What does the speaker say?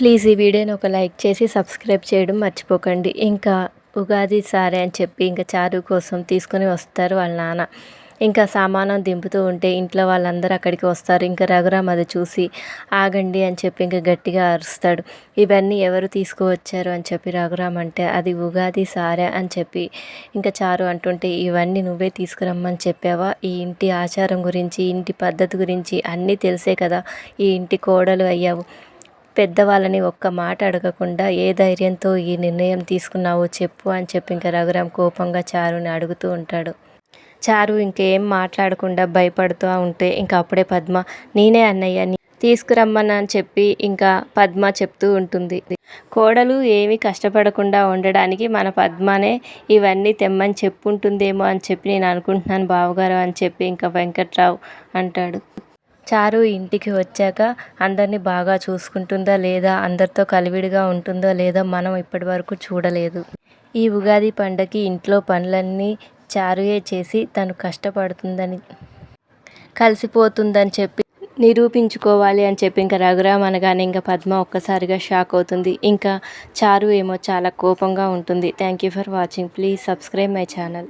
Please ఈ వీడియోని ఒక లైక్ చేసి సబ్స్క్రైబ్ చేయడం మర్చిపోకండి. ఇంకా ఉగాది సారే అని చెప్పి ఇంకా చారు కోసం తీసుకొని వస్తారు వాళ్ళ నాన్న. ఇంకా సామానం దింపుతూ ఉంటే ఇంట్లో వాళ్ళందరూ అక్కడికి వస్తారు. ఇంకా రఘురామ్ అది చూసి ఆగండి అని చెప్పి ఇంకా గట్టిగా అరుస్తాడు. ఇవన్నీ ఎవరు తీసుకువచ్చారు అని చెప్పి రఘురామ్ అంటే అది ఉగాది సారే అని చెప్పి ఇంకా చారు అంటుంటే ఇవన్నీ నువ్వే తీసుకురమ్మని చెప్పావా? ఈ ఇంటి ఆచారం గురించి, ఇంటి పద్ధతి గురించి అన్నీ తెలిసే కదా ఈ ఇంటి కోడలు అయ్యావు. పెద్దవాళ్ళని ఒక్క మాట అడగకుండా ఏ ధైర్యంతో ఈ నిర్ణయం తీసుకున్నావో చెప్పు అని చెప్పి ఇంకా రఘురామ్ కోపంగా చారుని అడుగుతూ ఉంటాడు. చారు ఇంకేం మాట్లాడకుండా భయపడుతూ ఉంటే ఇంకా అప్పుడే పద్మ నేనే అన్నయ్య తీసుకురమ్మని అని చెప్పి ఇంకా పద్మ చెప్తూ ఉంటుంది. కోడలు ఏమీ కష్టపడకుండా ఉండడానికి మన పద్మనే ఇవన్నీ తెమ్మని చెప్పుంటుందేమో అని చెప్పి నేను అనుకుంటున్నాను బావగారు అని చెప్పి ఇంకా వెంకట్రావు అంటాడు. చారు ఇంటికి వచ్చాక అందరినీ బాగా చూసుకుంటుందా లేదా, అందరితో కలివిడిగా ఉంటుందో లేదో మనం ఇప్పటి వరకు చూడలేదు. ఈ ఉగాది పండగకి ఇంట్లో పనులన్నీ చారుయే చేసి తను కష్టపడుతుందని, కలిసిపోతుందని చెప్పి నిరూపించుకోవాలి అని చెప్పి ఇంకా రఘురామ్ అనగానే ఇంకా పద్మ ఒక్కసారిగా షాక్ అవుతుంది. ఇంకా చారు ఏమో చాలా కోపంగా ఉంటుంది. Thank you for watching. Please subscribe my channel.